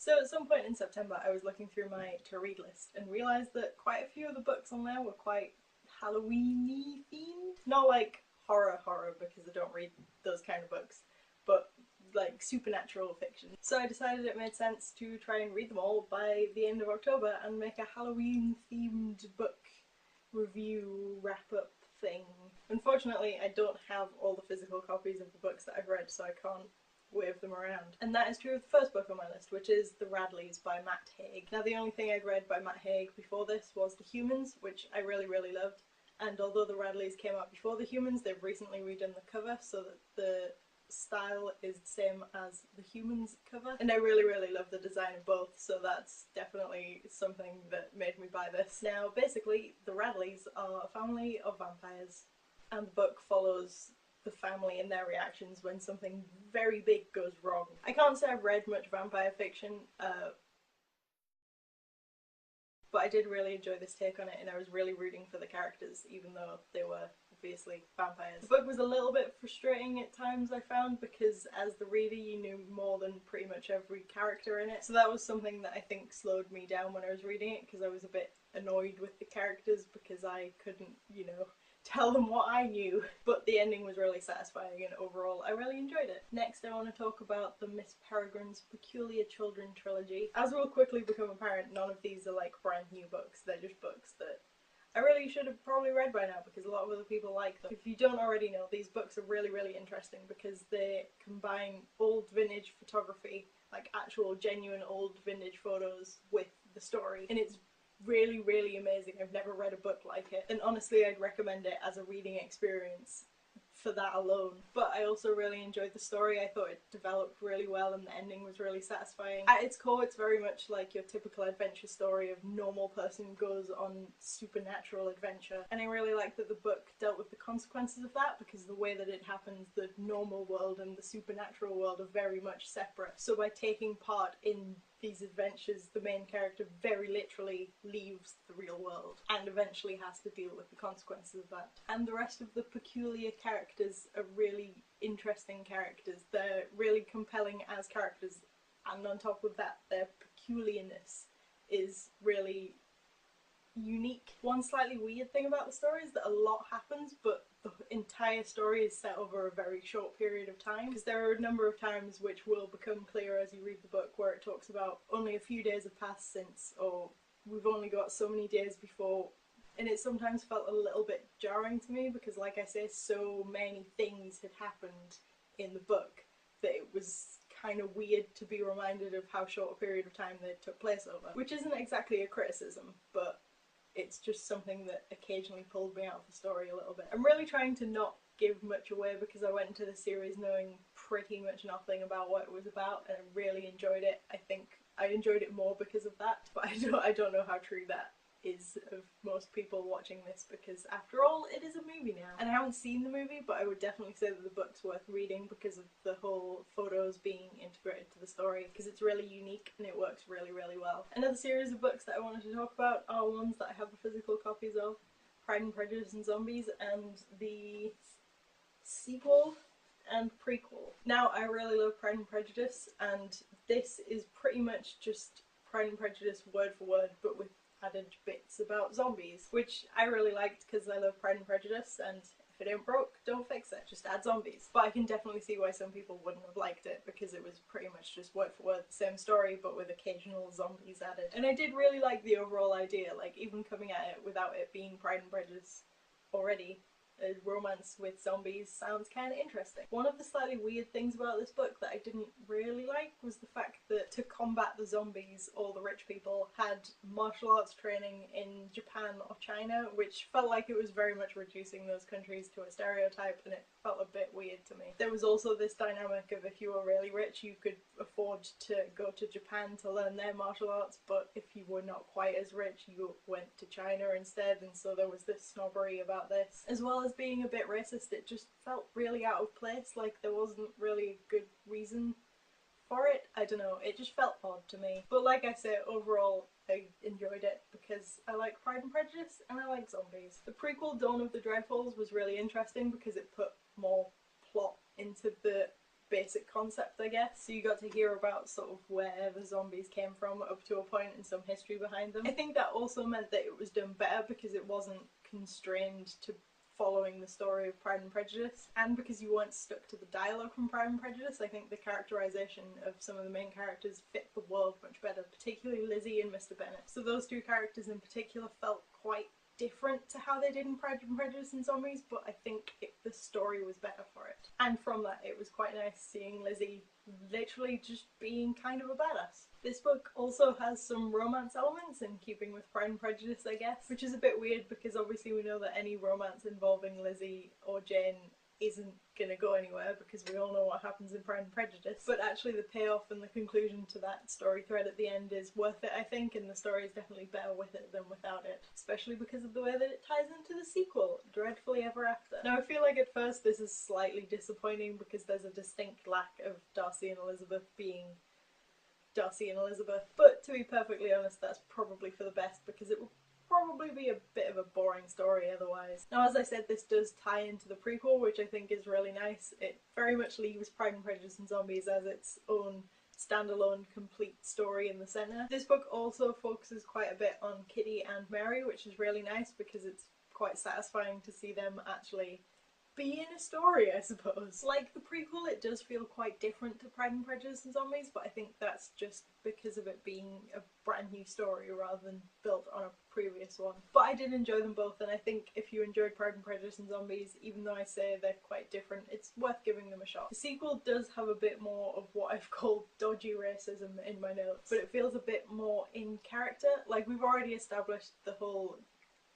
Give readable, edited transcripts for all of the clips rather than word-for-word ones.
So at some point in September I was looking through my to-read list and realised that quite a few of the books on there were quite Halloween-y themed. Not like horror because I don't read those kind of books, but like supernatural fiction. So I decided it made sense to try and read them all by the end of October and make a Halloween themed book review wrap-up thing. Unfortunately I don't have all the physical copies of the books that I've read, so I can't wave them around. And that is true of the first book on my list, which is The Radleys by Matt Haig. Now the only thing I'd read by Matt Haig before this was The Humans, which I really loved, and although The Radleys came out before The Humans, they've recently redone the cover so that the style is the same as The Humans cover, and I really love the design of both, so that's definitely something that made me buy this. Now basically the Radleys are a family of vampires, and the book follows the family and their reactions when something very big goes wrong. I can't say I've read much vampire fiction, but I did really enjoy this take on it, and I was really rooting for the characters even though they were obviously vampires. The book was a little bit frustrating at times, I found, because as the reader you knew more than pretty much every character in it, so that was something that I think slowed me down when I was reading it, because I was a bit annoyed with the characters because I couldn't, you know, tell them what I knew. But the ending was really satisfying and overall I really enjoyed it. Next I want to talk about the Miss Peregrine's Peculiar Children trilogy. As will quickly become apparent, none of these are like brand new books, they're just books that I really should have probably read by now because a lot of other people like them. If you don't already know, these books are really interesting because they combine old vintage photography, like actual genuine old vintage photos, with the story, and it's really amazing. I've never read a book like it, and honestly I'd recommend it as a reading experience for that alone. But I also really enjoyed the story. I thought it developed really well and the ending was really satisfying. At its core it's very much like your typical adventure story of normal person goes on supernatural adventure, and I really like that the book dealt with the consequences of that, because the way that it happens, the normal world and the supernatural world are very much separate. So by taking part in these adventures, the main character very literally leaves the real world and eventually has to deal with the consequences of that. And the rest of the peculiar characters are really interesting characters. They're really compelling as characters, and on top of that their peculiarness is really unique. One slightly weird thing about the story is that a lot happens, but the entire story is set over a very short period of time, because there are a number of times which will become clear as you read the book where it talks about only a few days have passed since, or we've only got so many days before, and it sometimes felt a little bit jarring to me because, like I say, so many things had happened in the book that it was kind of weird to be reminded of how short a period of time they took place over. Which isn't exactly a criticism, but it's just something that occasionally pulled me out of the story a little bit. I'm really trying to not give much away because I went into the series knowing pretty much nothing about what it was about, and I really enjoyed it. I think I enjoyed it more because of that, but I don't know how true that is of most people watching this, because after all it is a movie now. And I haven't seen the movie, but I would definitely say that the book's worth reading because of the whole photos being integrated to the story, because it's really unique and it works really well. Another series of books that I wanted to talk about are ones that I have the physical copies of: Pride and Prejudice and Zombies, and the sequel and prequel. Now I really love Pride and Prejudice, and this is pretty much just Pride and Prejudice word for word but with added bits about zombies, which I really liked because I love Pride and Prejudice, and if it ain't broke, don't fix it, just add zombies. But I can definitely see why some people wouldn't have liked it, because it was pretty much just word for word the same story but with occasional zombies added. And I did really like the overall idea, like even coming at it without it being Pride and Prejudice already, a romance with zombies sounds kind of interesting. One of the slightly weird things about this book that I didn't really like was the fact that to combat the zombies, all the rich people had martial arts training in Japan or China, which felt like it was very much reducing those countries to a stereotype, and it felt a bit weird to me. There was also this dynamic of if you were really rich you could afford to go to Japan to learn their martial arts, but if you were not quite as rich you went to China instead, and so there was this snobbery about this. As well as being a bit racist, it just felt really out of place, like there wasn't really a good reason for it. I don't know, it just felt odd to me. But like I say, overall I enjoyed it because I like Pride and Prejudice and I like zombies. The prequel, Dawn of the Dreadfuls, was really interesting because it put more plot into the basic concept, I guess. So you got to hear about sort of where the zombies came from up to a point and some history behind them. I think that also meant that it was done better because it wasn't constrained to following the story of Pride and Prejudice, and because you weren't stuck to the dialogue from Pride and Prejudice. I think the characterisation of some of the main characters fit the world much better, particularly Lizzie and Mr. Bennet. So those two characters in particular felt quite different to how they did in Pride and Prejudice and Zombies, but I think the story was better for it. And from that, it was quite nice seeing Lizzie literally just being kind of a badass. This book also has some romance elements in keeping with Pride and Prejudice, I guess, which is a bit weird because obviously we know that any romance involving Lizzie or Jane isn't gonna go anywhere because we all know what happens in Pride and Prejudice. But actually the payoff and the conclusion to that story thread at the end is worth it, I think, and the story is definitely better with it than without it. Especially because of the way that it ties into the sequel, Dreadfully Ever After. Now I feel like at first this is slightly disappointing because there's a distinct lack of Darcy and Elizabeth being Darcy and Elizabeth, but to be perfectly honest, that's probably for the best because it will probably be a bit of a boring story otherwise. Now, as I said, this does tie into the prequel, which I think is really nice. It very much leaves Pride and Prejudice and Zombies as its own standalone complete story in the centre. This book also focuses quite a bit on Kitty and Mary, which is really nice because it's quite satisfying to see them actually be in a story, I suppose. Like the prequel, it does feel quite different to Pride and Prejudice and Zombies, but I think that's just because of it being a brand new story rather than built on a previous one. But I did enjoy them both, and I think if you enjoyed Pride and Prejudice and Zombies, even though I say they're quite different, it's worth giving them a shot. The sequel does have a bit more of what I've called dodgy racism in my notes, but it feels a bit more in character. Like, we've already established the whole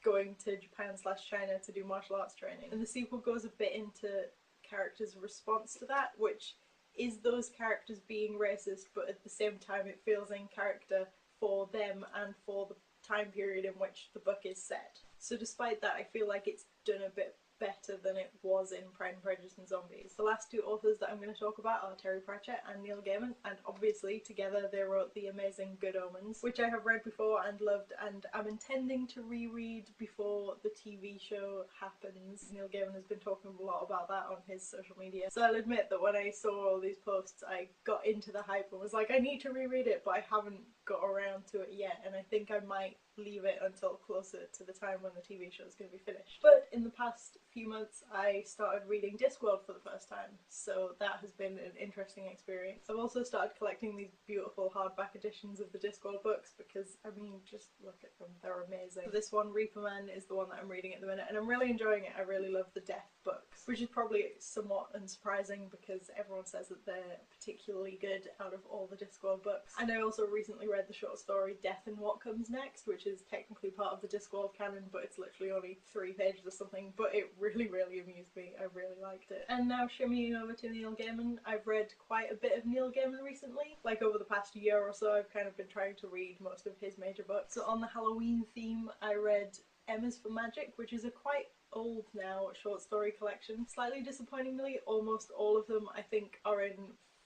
going to Japan/China to do martial arts training, and the sequel goes a bit into characters' response to that, which is those characters being racist, but at the same time it feels in character for them and for the time period in which the book is set. So despite that, I feel like it's done a bit better than it was in Pride and Prejudice and Zombies. The last two authors that I'm going to talk about are Terry Pratchett and Neil Gaiman, and obviously together they wrote the amazing Good Omens, which I have read before and loved, and I'm intending to reread before the TV show happens. Neil Gaiman has been talking a lot about that on his social media, so I'll admit that when I saw all these posts I got into the hype and was like, I need to reread it, but I haven't got around to it yet, and I think I might leave it until closer to the time when the TV show is going to be finished. But in the past few months I started reading Discworld for the first time, so that has been an interesting experience. I've also started collecting these beautiful hardback editions of the Discworld books because, I mean, just look at them, they're amazing. This one, Reaper Man, is the one that I'm reading at the minute, and I'm really enjoying it. I really love the Death books, which is probably somewhat unsurprising because everyone says that they're particularly good out of all the Discworld books. And I also recently read the short story Death and What Comes Next, which is technically part of the Discworld canon, but it's literally only 3 pages or something, but it really amused me. I really liked it. And now shimmying over to Neil Gaiman, I've read quite a bit of Neil Gaiman recently. Like over the past year or so I've kind of been trying to read most of his major books. So on the Halloween theme I read Emma's for Magic, which is a quite old now short story collection. Slightly disappointingly, almost all of them I think are in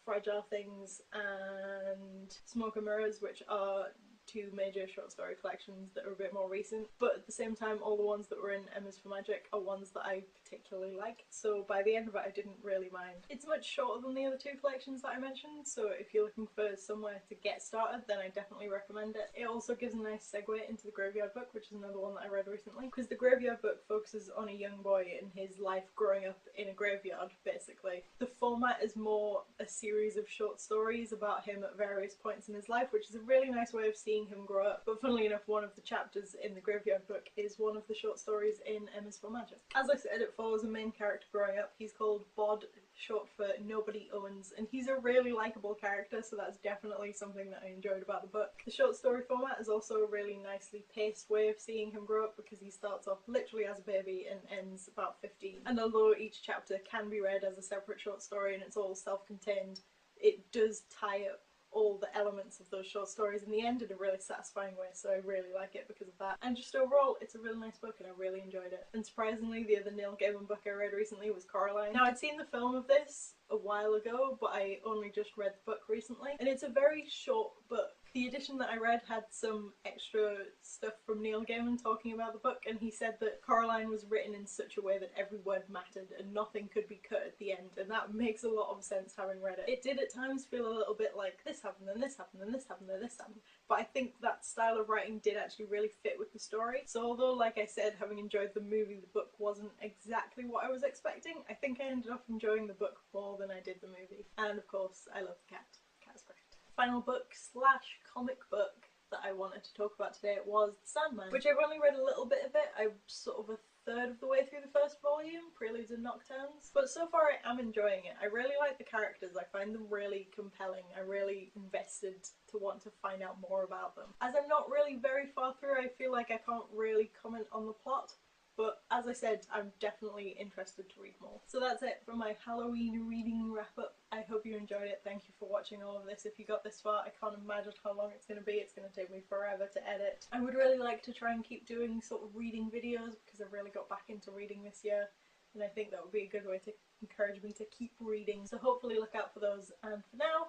Fragile Things and Smoke and Mirrors, which are 2 major short story collections that are a bit more recent, but at the same time all the ones that were in Emma's for Magic are ones that I particularly like, so by the end of it I didn't really mind. It's much shorter than the other 2 collections that I mentioned, so if you're looking for somewhere to get started then I definitely recommend it. It also gives a nice segue into the Graveyard Book, which is another one that I read recently, because the Graveyard Book focuses on a young boy and his life growing up in a graveyard, basically. The format is more a series of short stories about him at various points in his life, which is a really nice way of seeing him grow up, but funnily enough one of the chapters in the Graveyard Book is one of the short stories in Emma's for Magic. As I said, it follows a main character growing up. He's called Bod, short for Nobody Owns, and he's a really likeable character, so that's definitely something that I enjoyed about the book. The short story format is also a really nicely paced way of seeing him grow up because he starts off literally as a baby and ends about 15, and although each chapter can be read as a separate short story and it's all self-contained, it does tie up all the elements of those short stories in the end in a really satisfying way, so I really like it because of that. And just overall, it's a really nice book and I really enjoyed it. And surprisingly, the other Neil Gaiman book I read recently was Coraline. Now, I'd seen the film of this a while ago, but I only just read the book recently, and it's a very short book. The edition that I read had some extra stuff from Neil Gaiman talking about the book, and he said that Coraline was written in such a way that every word mattered and nothing could be cut at the end, and that makes a lot of sense having read it. It did at times feel a little bit like this happened, and this happened, and this happened, and this happened, but I think that style of writing did actually really fit with the story. So although, like I said, having enjoyed the movie, the book wasn't exactly what I was expecting, I think I ended up enjoying the book more than I did the movie. And of course, I love the cat. Cat's great. Final book slash comic book that I wanted to talk about today was Sandman, which I've only read a little bit of it. I'm sort of a third of the way through the first volume, Preludes and Nocturnes, but so far I am enjoying it. I really like the characters, I find them really compelling, I'm really invested to want to find out more about them. As I'm not really very far through, I feel like I can't really comment on the plot, but as I said, I'm definitely interested to read more. So that's it for my Halloween reading wrap up. I hope you enjoyed it. Thank you for watching all of this. If you got this far, I can't imagine how long it's going to be. It's going to take me forever to edit. I would really like to try and keep doing sort of reading videos because I've really got back into reading this year, and I think that would be a good way to encourage me to keep reading. So hopefully look out for those, and for now,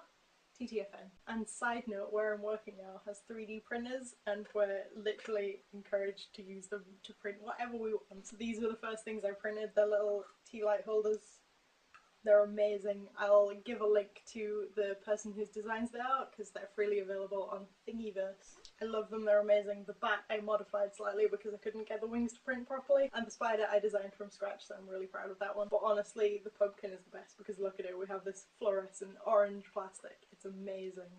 TTFN. And side note, where I'm working now has 3D printers, and we're literally encouraged to use them to print whatever we want. So these were the first things I printed, the little tea light holders. They're amazing. I'll give a link to the person whose designs they are because they're freely available on Thingiverse. I love them, they're amazing. The bat I modified slightly because I couldn't get the wings to print properly, and the spider I designed from scratch, so I'm really proud of that one. But honestly, the pumpkin is the best because look at it, we have this fluorescent orange plastic. It's amazing.